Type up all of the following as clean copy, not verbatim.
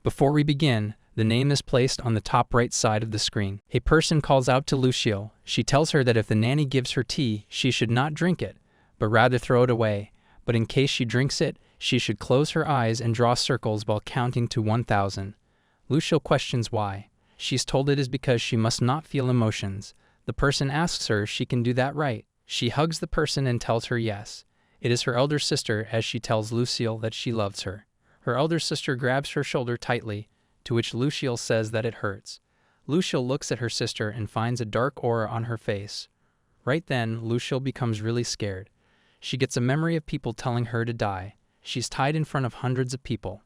Before we begin, the name is placed on the top right side of the screen. A person calls out to Lucille. She tells her that if the nanny gives her tea, she should not drink it, but rather throw it away. But in case she drinks it, she should close her eyes and draw circles while counting to 1,000. Lucille questions why. She's told it is because she must not feel emotions. The person asks her if she can do that right. She hugs the person and tells her yes. It is her elder sister, as she tells Lucille that she loves her. Her elder sister grabs her shoulder tightly, to which Lucille says that it hurts. Lucille looks at her sister and finds a dark aura on her face. Right then, Lucille becomes really scared. She gets a memory of people telling her to die. She's tied in front of hundreds of people.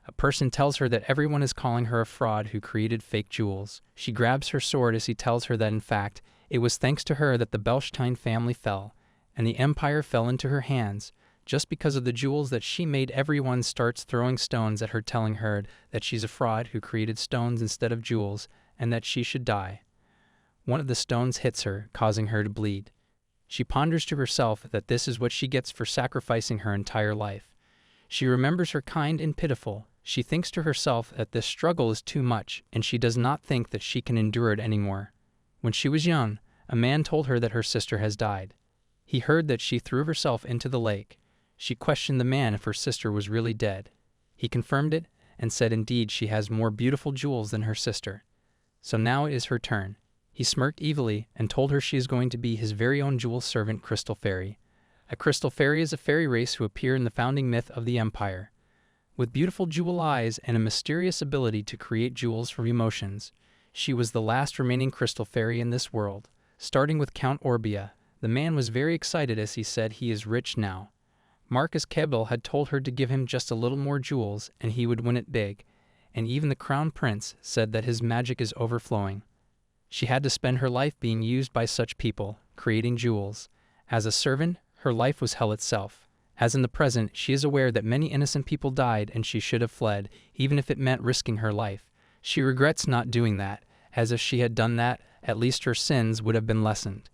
A person tells her that everyone is calling her a fraud who created fake jewels. She grabs her sword as he tells her that in fact, it was thanks to her that the Belstein family fell, and the empire fell into her hands. Just because of the jewels that she made, everyone starts throwing stones at her, telling her that she's a fraud who created stones instead of jewels, and that she should die. One of the stones hits her, causing her to bleed. She ponders to herself that this is what she gets for sacrificing her entire life. She remembers her kind and pitiful. She thinks to herself that this struggle is too much, and she does not think that she can endure it anymore. When she was young, a man told her that her sister has died. He heard that she threw herself into the lake. She questioned the man if her sister was really dead. He confirmed it and said indeed she has more beautiful jewels than her sister. So now it is her turn. He smirked evilly and told her she is going to be his very own jewel servant, Crystal Fairy. A Crystal Fairy is a fairy race who appear in the founding myth of the Empire. With beautiful jewel eyes and a mysterious ability to create jewels from emotions, she was the last remaining Crystal Fairy in this world. Starting with Count Orbia, the man was very excited as he said he is rich now. Marcus Kebel had told her to give him just a little more jewels and he would win it big, and even the Crown Prince said that his magic is overflowing. She had to spend her life being used by such people, creating jewels. As a servant, her life was hell itself. As in the present, she is aware that many innocent people died and she should have fled, even if it meant risking her life. She regrets not doing that, as if she had done that, at least her sins would have been lessened.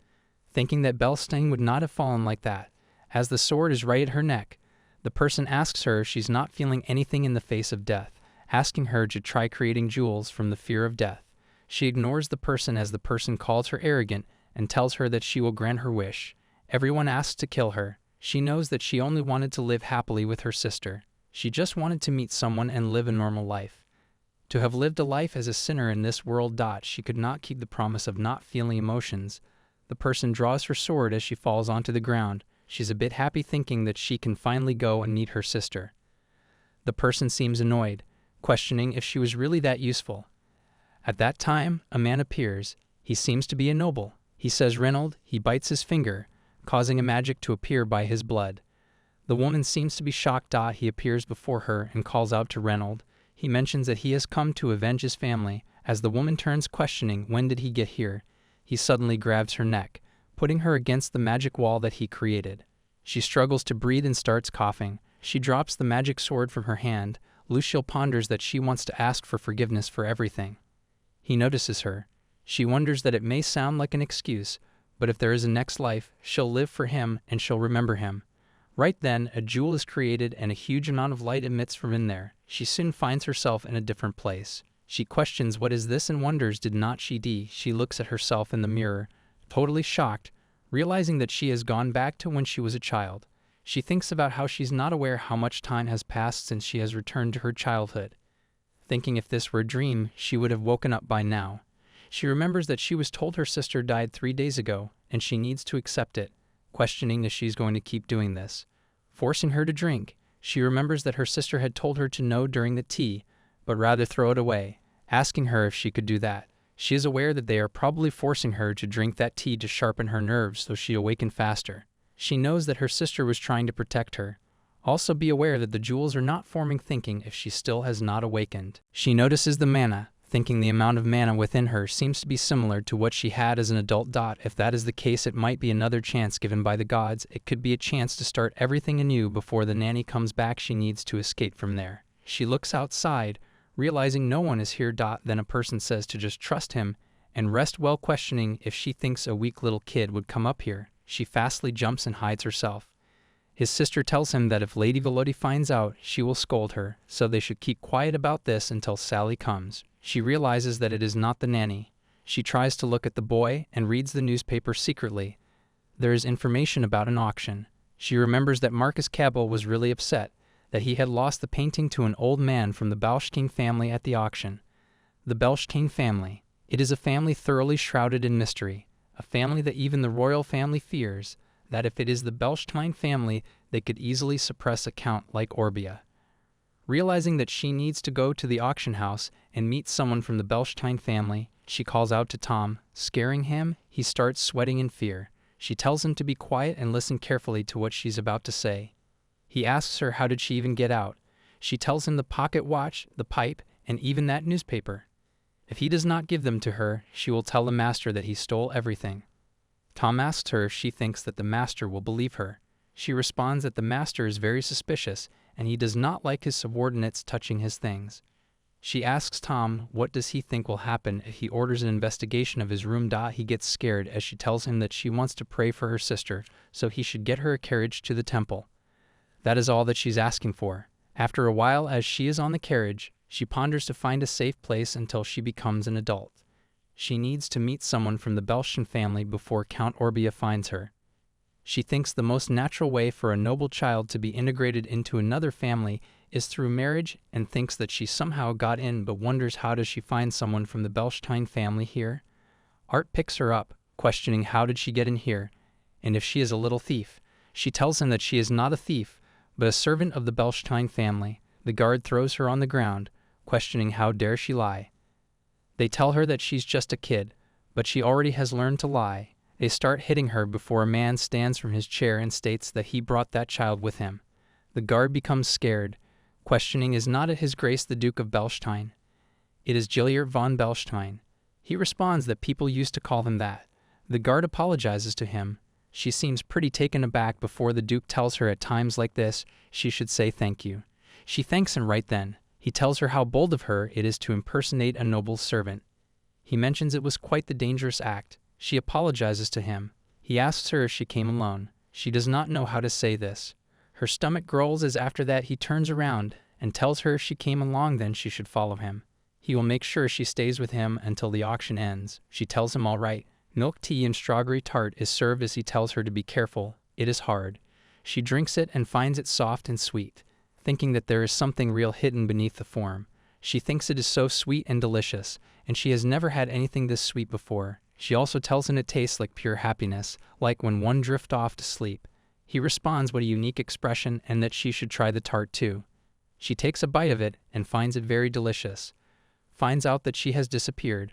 Thinking that Belstein would not have fallen like that, as the sword is right at her neck, the person asks her if she's not feeling anything in the face of death, asking her to try creating jewels from the fear of death. She ignores the person as the person calls her arrogant and tells her that she will grant her wish. Everyone asks to kill her. She knows that she only wanted to live happily with her sister. She just wanted to meet someone and live a normal life. To have lived a life as a sinner in this world. She could not keep the promise of not feeling emotions. The person draws her sword as she falls onto the ground. She's a bit happy thinking that she can finally go and meet her sister. The person seems annoyed, questioning if she was really that useful. At that time, a man appears. He seems to be a noble. He says Reynold. He bites his finger, causing a magic to appear by his blood. The woman seems to be shocked. He appears before her and calls out to Reynold. He mentions that he has come to avenge his family. As the woman turns questioning when did he get here, he suddenly grabs her neck, putting her against the magic wall that he created. She struggles to breathe and starts coughing. She drops the magic sword from her hand. Lucille ponders that she wants to ask for forgiveness for everything. He notices her. She wonders that it may sound like an excuse, but if there is a next life, she'll live for him and she'll remember him. Right then, a jewel is created and a huge amount of light emits from in there. She soon finds herself in a different place. She questions what is this and wonders did not she die. She looks at herself in the mirror, totally shocked, realizing that she has gone back to when she was a child. She thinks about how she's not aware how much time has passed since she has returned to her childhood. Thinking if this were a dream, she would have woken up by now. She remembers that she was told her sister died 3 days ago, and she needs to accept it, questioning if she's going to keep doing this. Forcing her to drink, she remembers that her sister had told her to no during the tea, but rather throw it away, asking her if she could do that. She is aware that they are probably forcing her to drink that tea to sharpen her nerves so she awaken faster. She knows that her sister was trying to protect her. Also be aware that the jewels are not forming, thinking if she still has not awakened. She notices the mana, thinking the amount of mana within her seems to be similar to what she had as an adult. If that is the case, it might be another chance given by the gods. It could be a chance to start everything anew before the nanny comes back. She needs to escape from there. She looks outside, realizing no one is here. Then a person says to just trust him and rest well, questioning if she thinks a weak little kid would come up here. She fastly jumps and hides herself. His sister tells him that if Lady Velotti finds out, she will scold her, so they should keep quiet about this until Sally comes. She realizes that it is not the nanny. She tries to look at the boy and reads the newspaper secretly. There is information about an auction. She remembers that Marcus Cabell was really upset, that he had lost the painting to an old man from the Belshteen family at the auction. The Belshteen family. It is a family thoroughly shrouded in mystery, a family that even the royal family fears, that if it is the Belshteen family, they could easily suppress a count like Orbia. Realizing that she needs to go to the auction house and meet someone from the Belshteen family, she calls out to Tom. Scaring him, he starts sweating in fear. She tells him to be quiet and listen carefully to what she's about to say. He asks her how did she even get out. She tells him the pocket watch, the pipe, and even that newspaper. If he does not give them to her, she will tell the master that he stole everything. Tom asks her if she thinks that the master will believe her. She responds that the master is very suspicious and he does not like his subordinates touching his things. She asks Tom what does he think will happen if he orders an investigation of his room. He gets scared as she tells him that she wants to pray for her sister, so he should get her a carriage to the temple. That is all that she's asking for. After a while, as she is on the carriage, she ponders to find a safe place until she becomes an adult. She needs to meet someone from the Belshteen family before Count Orbia finds her. She thinks the most natural way for a noble child to be integrated into another family is through marriage and thinks that she somehow got in, but wonders how does she find someone from the Belshteen family here. Art picks her up, questioning how did she get in here, and if she is a little thief. She tells him that she is not a thief, but a servant of the Belshteen family. The guard throws her on the ground, questioning how dare she lie. They tell her that she's just a kid, but she already has learned to lie. They start hitting her before a man stands from his chair and states that he brought that child with him. The guard becomes scared, questioning is not it His Grace the Duke of Belshteen. It is Gilliard von Belshteen. He responds that people used to call him that. The guard apologizes to him. She seems pretty taken aback before the Duke tells her at times like this she should say thank you. She thanks him right then. He tells her how bold of her it is to impersonate a noble's servant. He mentions it was quite the dangerous act. She apologizes to him. He asks her if she came alone. She does not know how to say this. Her stomach growls as after that he turns around and tells her if she came along then she should follow him. He will make sure she stays with him until the auction ends. She tells him all right. Milk tea and strawberry tart is served as he tells her to be careful. It is hard. She drinks it and finds it soft and sweet, thinking that there is something real hidden beneath the form. She thinks it is so sweet and delicious, and she has never had anything this sweet before. She also tells him it tastes like pure happiness, like when one drifts off to sleep. He responds what a unique expression and that she should try the tart too. She takes a bite of it and finds it very delicious. Finds out that she has disappeared.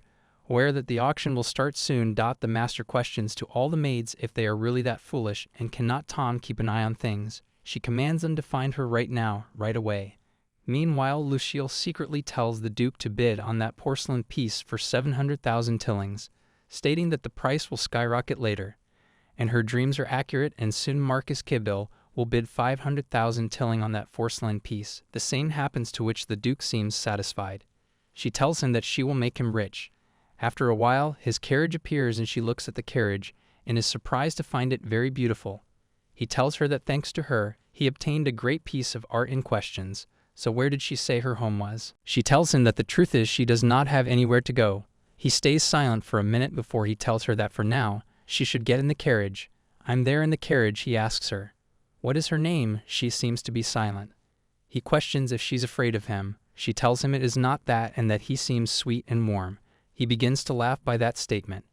Aware that the auction will start soon, the master questions to all the maids if they are really that foolish and cannot Tom keep an eye on things. She commands them to find her right now, right away. Meanwhile, Lucille secretly tells the Duke to bid on that porcelain piece for 700,000 tillings, stating that the price will skyrocket later. And her dreams are accurate, and soon Marcus Cabell will bid 500,000 tilling on that porcelain piece. The same happens, to which the Duke seems satisfied. She tells him that she will make him rich. After a while, his carriage appears and she looks at the carriage and is surprised to find it very beautiful. He tells her that thanks to her, he obtained a great piece of art in questions. So where did she say her home was? She tells him that the truth is she does not have anywhere to go. He stays silent for a minute before he tells her that for now, she should get in the carriage. I'm there in the carriage, he asks her. What is her name? She seems to be silent. He questions if she's afraid of him. She tells him it is not that and that he seems sweet and warm. He begins to laugh by that statement.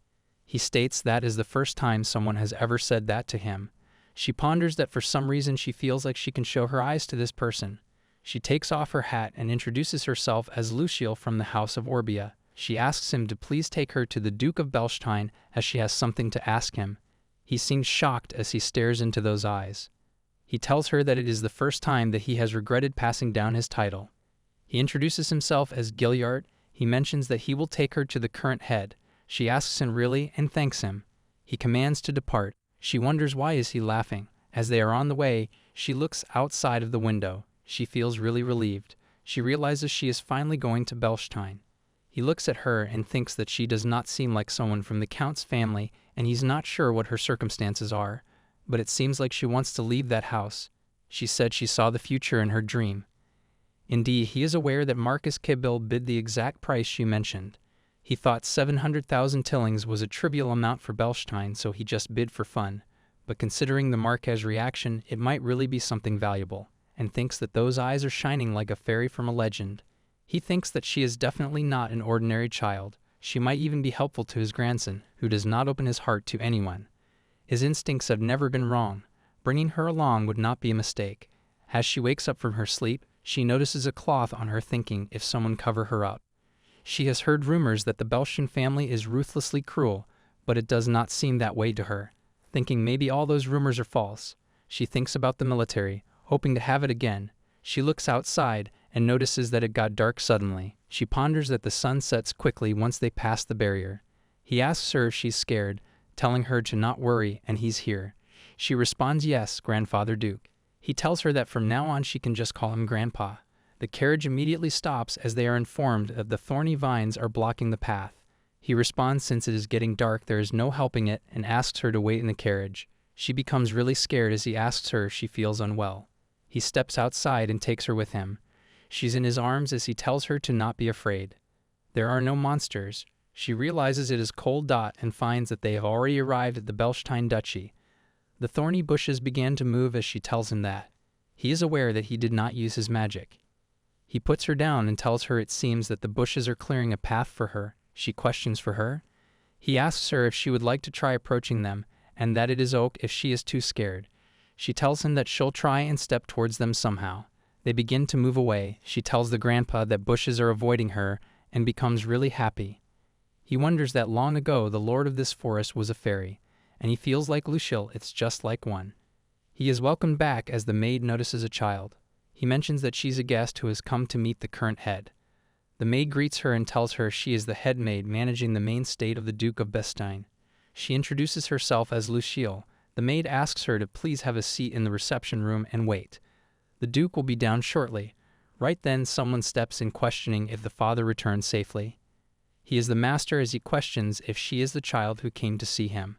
He states that is the first time someone has ever said that to him. She ponders that for some reason she feels like she can show her eyes to this person. She takes off her hat and introduces herself as Lucille from the House of Orbia. She asks him to please take her to the Duke of Belshteen as she has something to ask him. He seems shocked as he stares into those eyes. He tells her that it is the first time that he has regretted passing down his title. He introduces himself as Gilliard. He mentions that he will take her to the current head. She asks him really and thanks him. He commands to depart. She wonders why is he laughing. As they are on the way, she looks outside of the window. She feels really relieved. She realizes she is finally going to Belshteen. He looks at her and thinks that she does not seem like someone from the Count's family, and he's not sure what her circumstances are. but it seems like she wants to leave that house. She said she saw the future in her dream. Indeed, he is aware that Marcus Cabil bid the exact price she mentioned. He thought 700,000 tillings was a trivial amount for Belstein, so he just bid for fun. But considering the Marquez's reaction, it might really be something valuable, and thinks that those eyes are shining like a fairy from a legend. He thinks that she is definitely not an ordinary child. She might even be helpful to his grandson, who does not open his heart to anyone. His instincts have never been wrong. Bringing her along would not be a mistake. As she wakes up from her sleep, she notices a cloth on her, thinking if someone cover her up. She has heard rumors that the Belstein family is ruthlessly cruel, but it does not seem that way to her. Thinking maybe all those rumors are false, she thinks about the military, hoping to have it again. She looks outside and notices that it got dark suddenly. She ponders that the sun sets quickly once they pass the barrier. He asks her if she's scared, telling her to not worry and he's here. She responds yes, Grandfather Duke. He tells her that from now on she can just call him Grandpa. The carriage immediately stops as they are informed that the thorny vines are blocking the path. He responds since it is getting dark there is no helping it and asks her to wait in the carriage. She becomes really scared as he asks her if she feels unwell. He steps outside and takes her with him. She's in his arms as he tells her to not be afraid. There are no monsters. She realizes it is cold Dot and finds that they have already arrived at the Belstein Duchy. The thorny bushes began to move as she tells him that. He is aware that he did not use his magic. He puts her down and tells her it seems that the bushes are clearing a path for her. She questions for her. He asks her if she would like to try approaching them, and that it is okay if she is too scared. She tells him that she'll try and step towards them somehow. They begin to move away. She tells the grandpa that bushes are avoiding her and becomes really happy. He wonders that long ago the lord of this forest was a fairy, and he feels like Lucille, it's just like one. He is welcomed back as the maid notices a child. He mentions that she's a guest who has come to meet the current head. The maid greets her and tells her she is the head maid managing the main state of the Duke of Belstein. She introduces herself as Lucille. The maid asks her to please have a seat in the reception room and wait. The Duke will be down shortly. Right then someone steps in questioning if the father returned safely. He is the master as he questions if she is the child who came to see him.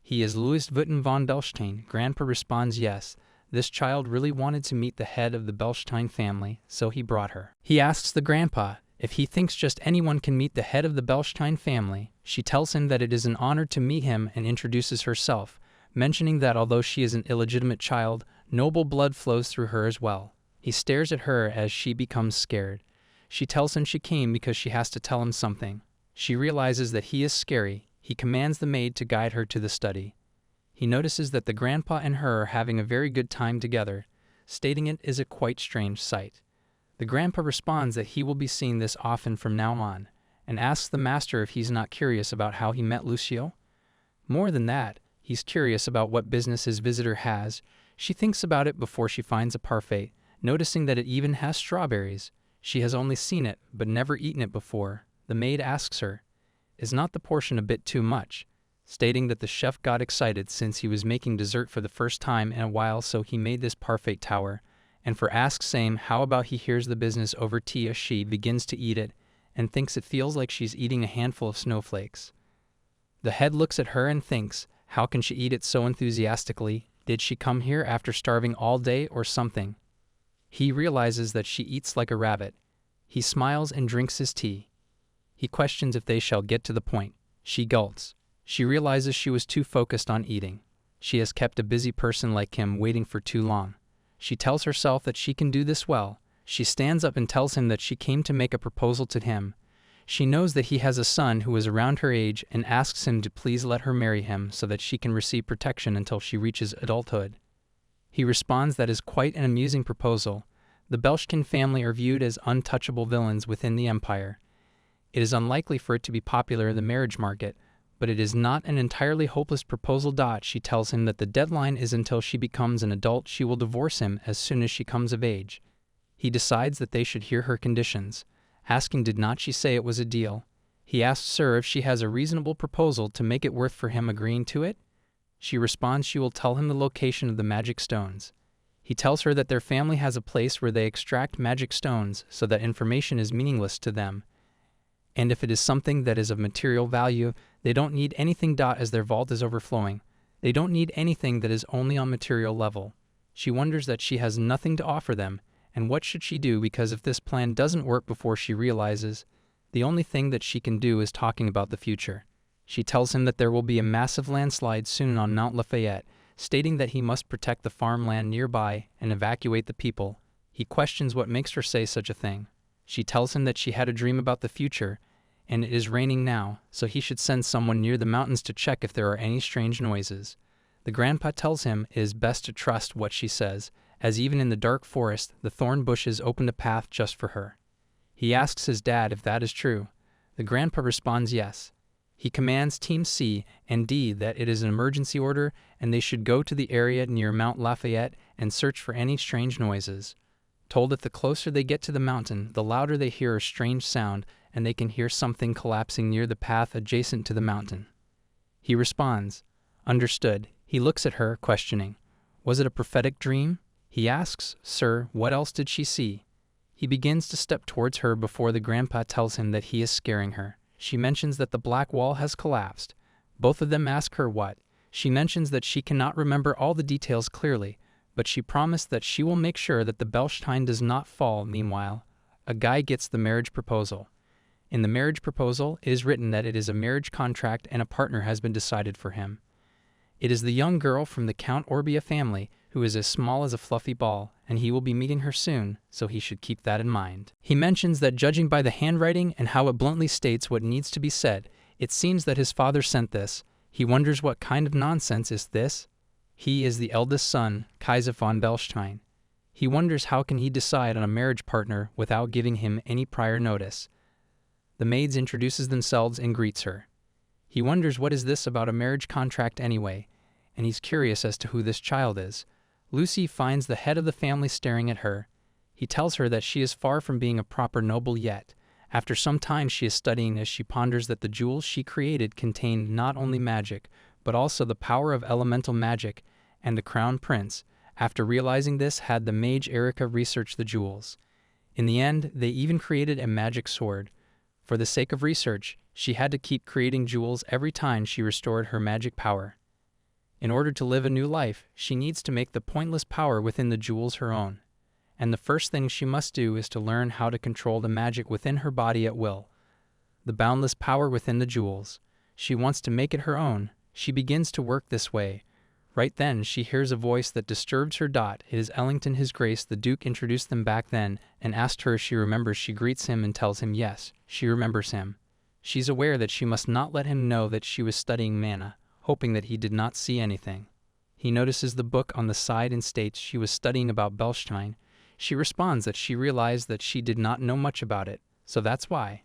He is Louis Vuitton von Belstein. Grandpa responds yes. This child really wanted to meet the head of the Belstein family, so he brought her. He asks the grandpa if he thinks just anyone can meet the head of the Belstein family. She tells him that it is an honor to meet him and introduces herself, mentioning that although she is an illegitimate child, noble blood flows through her as well. He stares at her as she becomes scared. She tells him she came because she has to tell him something. She realizes that he is scary. He commands the maid to guide her to the study. He notices that the grandpa and her are having a very good time together, stating it is a quite strange sight. The grandpa responds that he will be seeing this often from now on, and asks the master if he's not curious about how he met Lucille. More than that, he's curious about what business his visitor has. She thinks about it before she finds a parfait, noticing that it even has strawberries. She has only seen it, but never eaten it before. The maid asks her, "Is not the portion a bit too much?" Stating that the chef got excited since he was making dessert for the first time in a while, so he made this parfait tower. And for ask same, how about he hears the business over tea as she begins to eat it and thinks it feels like she's eating a handful of snowflakes. The head looks at her and thinks, how can she eat it so enthusiastically? Did she come here after starving all day or something? He realizes that she eats like a rabbit. He smiles and drinks his tea. He questions if they shall get to the point. She gulps. She realizes she was too focused on eating. She has kept a busy person like him waiting for too long. She tells herself that she can do this well. She stands up and tells him that she came to make a proposal to him. She knows that he has a son who is around her age and asks him to please let her marry him so that she can receive protection until she reaches adulthood. He responds that is quite an amusing proposal. The Belstein family are viewed as untouchable villains within the empire. It is unlikely for it to be popular in the marriage market, but it is not an entirely hopeless proposal. She tells him that the deadline is until she becomes an adult. She will divorce him as soon as she comes of age. He decides that they should hear her conditions, asking did not she say it was a deal. He asks her if she has a reasonable proposal to make it worth for him agreeing to it. She responds she will tell him the location of the magic stones. He tells her that their family has a place where they extract magic stones so that information is meaningless to them. And if it is something that is of material value, they don't need anything. As their vault is overflowing. They don't need anything that is only on material level. She wonders that she has nothing to offer them, and what should she do, because if this plan doesn't work before she realizes, the only thing that she can do is talking about the future. She tells him that there will be a massive landslide soon on Mount Lafayette, stating that he must protect the farmland nearby and evacuate the people. He questions what makes her say such a thing. She tells him that she had a dream about the future, and it is raining now, so he should send someone near the mountains to check if there are any strange noises. The grandpa tells him it is best to trust what she says, as even in the dark forest, the thorn bushes opened a path just for her. He asks his dad if that is true. The grandpa responds yes. He commands Team C and D that it is an emergency order and they should go to the area near Mount Lafayette and search for any strange noises. Told that the closer they get to the mountain, the louder they hear a strange sound and they can hear something collapsing near the path adjacent to the mountain. He responds, "Understood." He looks at her, questioning, "Was it a prophetic dream?" He asks, "Sir, what else did she see?" He begins to step towards her before the grandpa tells him that he is scaring her. She mentions that the black wall has collapsed. Both of them ask her what. She mentions that she cannot remember all the details clearly, but she promised that she will make sure that the Bellstein does not fall. Meanwhile, a guy gets the marriage proposal. In the marriage proposal, it is written that it is a marriage contract and a partner has been decided for him. It is the young girl from the Count Orbia family who is as small as a fluffy ball, and he will be meeting her soon, so he should keep that in mind. He mentions that judging by the handwriting and how it bluntly states what needs to be said, it seems that his father sent this. He wonders what kind of nonsense is this? He is the eldest son, Kaiser von Bellstein. He wonders how can he decide on a marriage partner without giving him any prior notice. The maids introduces themselves and greets her. He wonders what is this about a marriage contract anyway, and he's curious as to who this child is. Lucy finds the head of the family staring at her. He tells her that she is far from being a proper noble yet. After some time she is studying as she ponders that the jewels she created contained not only magic, but also the power of elemental magic, and the crown prince, after realizing this, had the mage Erica research the jewels. In the end, they even created a magic sword. For the sake of research, she had to keep creating jewels every time she restored her magic power. In order to live a new life, she needs to make the pointless power within the jewels her own. And the first thing she must do is to learn how to control the magic within her body at will. The boundless power within the jewels. She wants to make it her own. She begins to work this way. Right then, she hears a voice that disturbs her. It is Ellington, His Grace. The Duke introduced them back then and asked her if she remembers. She greets him and tells him yes, she remembers him. She's aware that she must not let him know that she was studying mana, hoping that he did not see anything. He notices the book on the side and states she was studying about Bellstein. She responds that she realized that she did not know much about it, so that's why.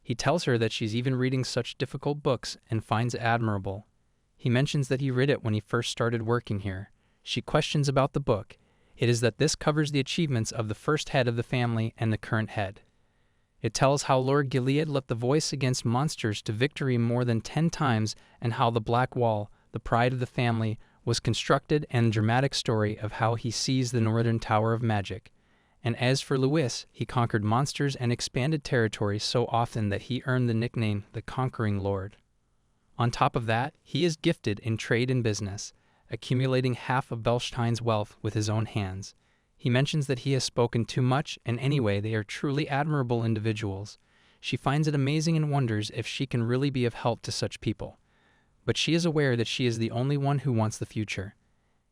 He tells her that she's even reading such difficult books and finds it admirable. He mentions that he read it when he first started working here. She questions about the book. It is that this covers the achievements of the first head of the family and the current head. It tells how Lord Gilead left the voice against monsters to victory more than 10 times and how the Black Wall, the pride of the family, was constructed, and the dramatic story of how he seized the Northern Tower of Magic. And as for Louis, he conquered monsters and expanded territory so often that he earned the nickname the Conquering Lord. On top of that, he is gifted in trade and business, accumulating half of Bellstein's wealth with his own hands. He mentions that he has spoken too much, and anyway, they are truly admirable individuals. She finds it amazing and wonders if she can really be of help to such people. But she is aware that she is the only one who wants the future.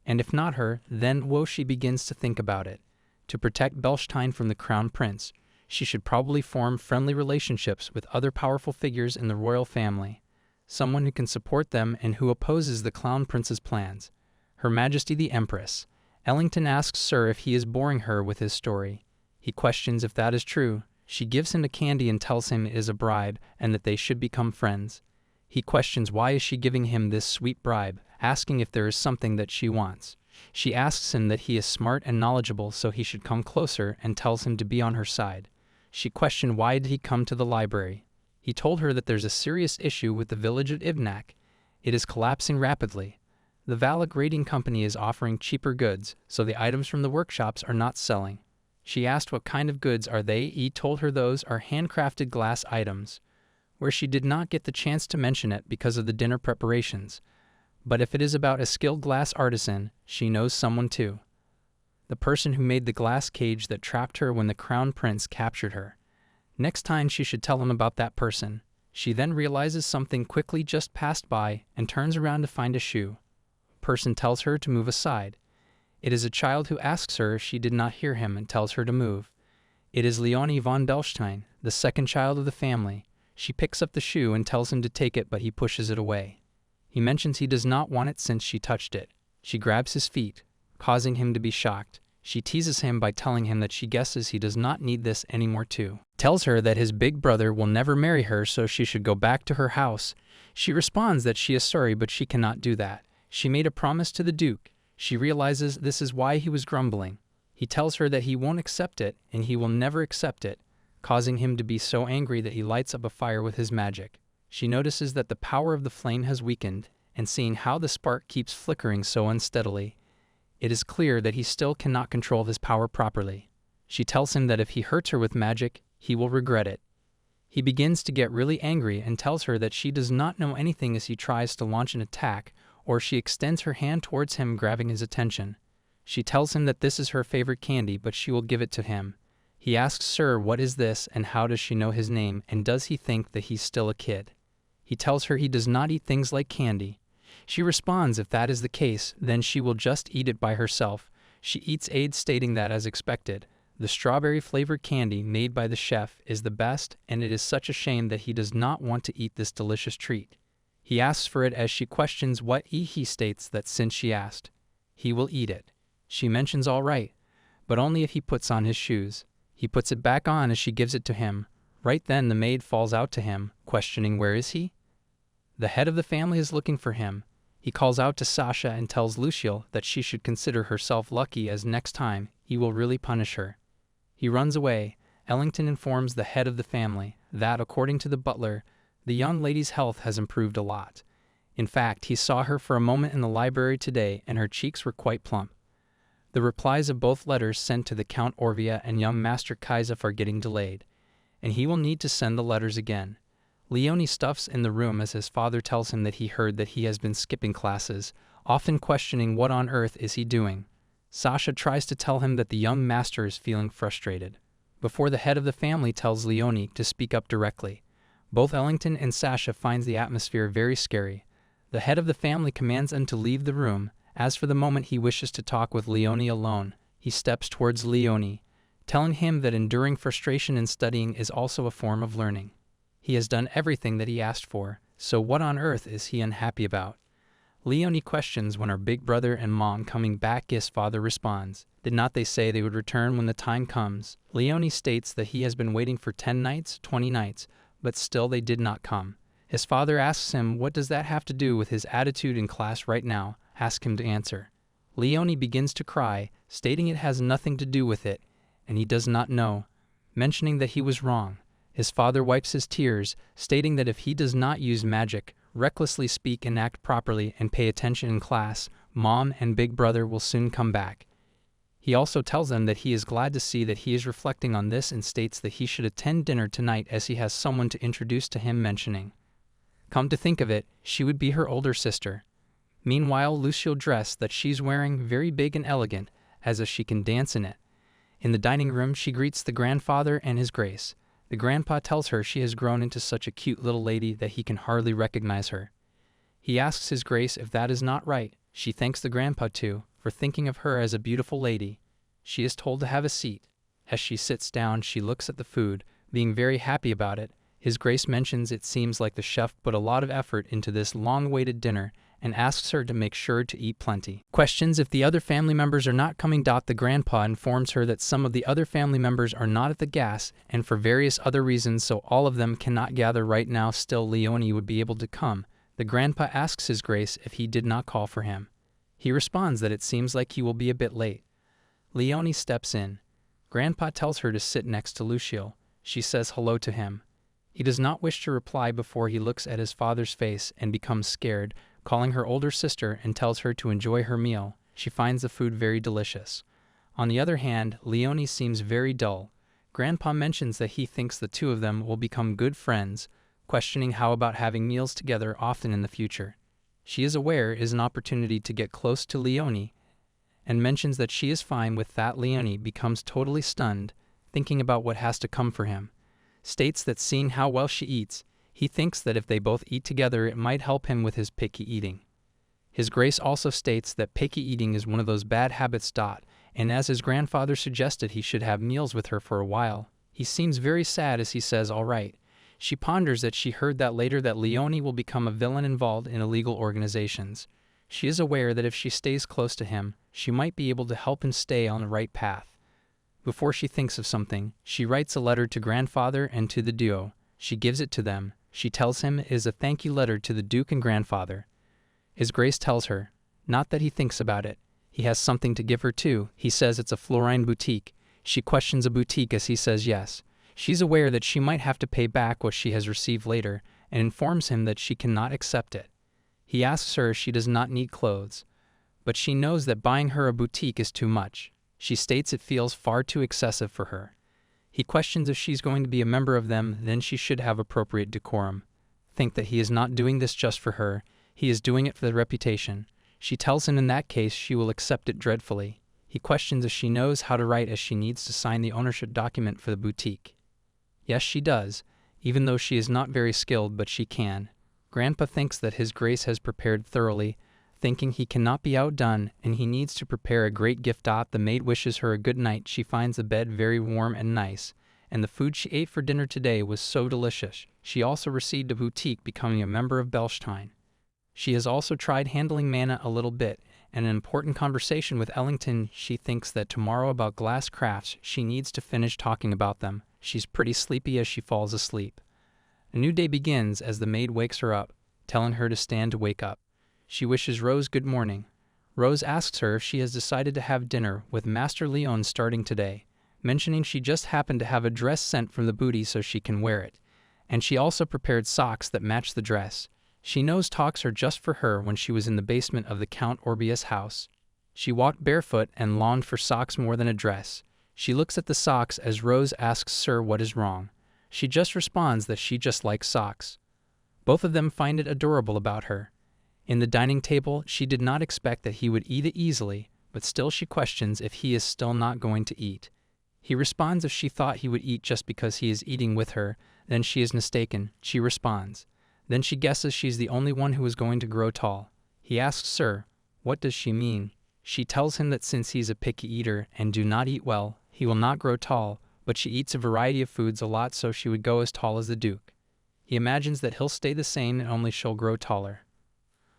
And if not her, then she begins to think about it. To protect Bellstein from the Crown Prince, she should probably form friendly relationships with other powerful figures in the royal family. Someone who can support them and who opposes the Clown Prince's plans. Her Majesty the Empress. Ellington asks Sir if he is boring her with his story. He questions if that is true. She gives him a candy and tells him it is a bribe and that they should become friends. He questions why is she giving him this sweet bribe, asking if there is something that she wants. She asks him that he is smart and knowledgeable so he should come closer and tells him to be on her side. She questioned why did he come to the library. He told her that there's a serious issue with the village of Ibnak. It is collapsing rapidly. The Valak Rating Company is offering cheaper goods, so the items from the workshops are not selling. She asked what kind of goods are they. He told her those are handcrafted glass items, where she did not get the chance to mention it because of the dinner preparations. But if it is about a skilled glass artisan, she knows someone too. The person who made the glass cage that trapped her when the crown prince captured her. Next time she should tell him about that person. She then realizes something quickly just passed by and turns around to find a shoe. Person tells her to move aside. It is a child who asks her if she did not hear him and tells her to move. It is Leonie von Belstein, the second child of the family. She picks up the shoe and tells him to take it, but he pushes it away. He mentions he does not want it since she touched it. She grabs his feet, causing him to be shocked. She teases him by telling him that she guesses he does not need this anymore too. Tells her that his big brother will never marry her, so she should go back to her house. She responds that she is sorry, but she cannot do that. She made a promise to the Duke. She realizes this is why he was grumbling. He tells her that he won't accept it, and he will never accept it, causing him to be so angry that he lights up a fire with his magic. She notices that the power of the flame has weakened, and seeing how the spark keeps flickering so unsteadily, it is clear that he still cannot control his power properly. She tells him that if he hurts her with magic, he will regret it. He begins to get really angry and tells her that she does not know anything as he tries to launch an attack, or she extends her hand towards him, grabbing his attention. She tells him that this is her favorite candy, but she will give it to him. He asks, "Sir, what is this, and how does she know his name, and does he think that he's still a kid?" He tells her he does not eat things like candy. She responds if that is the case, then she will just eat it by herself. She eats aids, stating that, as expected, the strawberry-flavored candy made by the chef is the best, and it is such a shame that he does not want to eat this delicious treat. He asks for it as she questions what he states that since she asked, he will eat it. She mentions all right, but only if he puts on his shoes. He puts it back on as she gives it to him. Right then the maid falls out to him, questioning where is he? The head of the family is looking for him. He calls out to Sasha and tells Lucille that she should consider herself lucky, as next time he will really punish her. He runs away. Ellington informs the head of the family that, according to the butler, the young lady's health has improved a lot. In fact, he saw her for a moment in the library today, and her cheeks were quite plump. The replies of both letters sent to the Count Orvia and young Master Kaizef are getting delayed, and he will need to send the letters again. Leonie stuffs in the room as his father tells him that he heard that he has been skipping classes, often questioning what on earth is he doing. Sasha tries to tell him that the young master is feeling frustrated, before the head of the family tells Leonie to speak up directly. Both Ellington and Sasha finds the atmosphere very scary. The head of the family commands them to leave the room. As for the moment he wishes to talk with Leonie alone, he steps towards Leonie, telling him that enduring frustration in studying is also a form of learning. He has done everything that he asked for, so what on earth is he unhappy about? Leonie questions when her big brother and mom coming back. His father responds, "Did not they say they would return when the time comes?" Leonie states that he has been waiting for 10 nights, 20 nights, but still they did not come. His father asks him what does that have to do with his attitude in class right now, asks him to answer. Leonie begins to cry, stating it has nothing to do with it, and he does not know, mentioning that he was wrong. His father wipes his tears, stating that if he does not use magic, recklessly speak and act properly, and pay attention in class, mom and big brother will soon come back. He also tells them that he is glad to see that he is reflecting on this and states that he should attend dinner tonight as he has someone to introduce to him, mentioning, come to think of it, she would be her older sister. Meanwhile, Lucille dressed that she's wearing very big and elegant, as if she can dance in it. In the dining room, she greets the grandfather and his grace. The grandpa tells her she has grown into such a cute little lady that he can hardly recognize her. He asks his grace if that is not right. She thanks the grandpa too for thinking of her as a beautiful lady. She is told to have a seat. As she sits down, she looks at the food, being very happy about it. His grace mentions it seems like the chef put a lot of effort into this long-awaited dinner and asks her to make sure to eat plenty. Questions if the other family members are not coming. The grandpa informs her that some of the other family members are not at the gas and for various other reasons, so all of them cannot gather right now. Still, Leonie would be able to come. The grandpa asks his grace if he did not call for him. He responds that it seems like he will be a bit late. Leonie steps in. Grandpa tells her to sit next to Lucille. She says hello to him. He does not wish to reply before he looks at his father's face and becomes scared, calling her older sister and tells her to enjoy her meal. She finds the food very delicious. On the other hand, Leonie seems very dull. Grandpa mentions that he thinks the two of them will become good friends, questioning how about having meals together often in the future. she is aware is an opportunity to get close to Leonie, and mentions that she is fine with that. Leonie becomes totally stunned, thinking about what has to come for him. States that seeing how well she eats, he thinks that if they both eat together it might help him with his picky eating. His Grace also states that picky eating is one of those bad habits. And as his grandfather suggested he should have meals with her for a while, he seems very sad as he says all right. She ponders that she heard that later that Leonie will become a villain involved in illegal organizations. She is aware that if she stays close to him, she might be able to help him stay on the right path. Before she thinks of something, she writes a letter to grandfather and to the duo. She gives it to them. She tells him it is a thank you letter to the Duke and grandfather. His Grace tells her, not that he thinks about it. He has something to give her too. He says it's a Florine boutique. She questions a boutique as he says yes. She's aware that she might have to pay back what she has received later, and informs him that she cannot accept it. He asks her if she does not need clothes, but she knows that buying her a boutique is too much. She states it feels far too excessive for her. He questions if she's going to be a member of them, then she should have appropriate decorum. Think that he is not doing this just for her, he is doing it for the reputation. She tells him in that case she will accept it dreadfully. He questions if she knows how to write as she needs to sign the ownership document for the boutique. Yes, she does, even though she is not very skilled, but she can. Grandpa thinks that his Grace has prepared thoroughly, thinking he cannot be outdone and he needs to prepare a great gift. The maid wishes her a good night. She finds the bed very warm and nice, and the food she ate for dinner today was so delicious. She also received a boutique, becoming a member of Belstein. She has also tried handling Mana a little bit, and an important conversation with Ellington. She thinks that tomorrow about glass crafts she needs to finish talking about them. She's pretty sleepy as she falls asleep. A new day begins as the maid wakes her up, telling her to stand to wake up. She wishes Rose good morning. Rose asks her if she has decided to have dinner with Master Leon starting today, mentioning she just happened to have a dress sent from the booty so she can wear it, and she also prepared socks that match the dress. She knows talks are just for her when she was in the basement of the Count Orbius house. She walked barefoot and longed for socks more than a dress. She looks at the socks as Rose asks Sir what is wrong. She just responds that she just likes socks. Both of them find it adorable about her. In the dining table, she did not expect that he would eat it easily, but still she questions if he is still not going to eat. He responds if she thought he would eat just because he is eating with her, then she is mistaken. She responds. Then she guesses she's the only one who is going to grow tall. He asks Sir, what does she mean? She tells him that since he's a picky eater and do not eat well, he will not grow tall, but she eats a variety of foods a lot so she would go as tall as the Duke. He imagines that he'll stay the same and only she'll grow taller.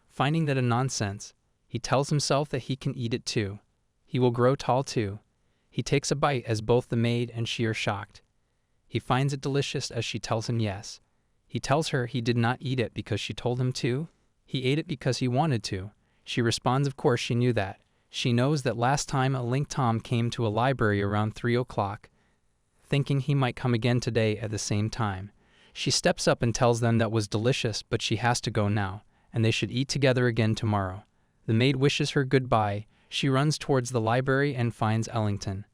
Finding that a nonsense, he tells himself that he can eat it too. He will grow tall too. He takes a bite as both the maid and she are shocked. He finds it delicious as she tells him yes. He tells her he did not eat it because she told him to. He ate it because he wanted to. She responds of course she knew that. She knows that last time a Link Tom came to a library around 3 o'clock, thinking he might come again today at the same time. She steps up and tells them that was delicious, but she has to go now, and they should eat together again tomorrow. The maid wishes her goodbye. She runs towards the library and finds Ellington.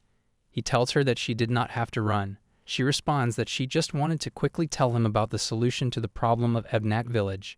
He tells her that she did not have to run. She responds that she just wanted to quickly tell him about the solution to the problem of Ebnak village.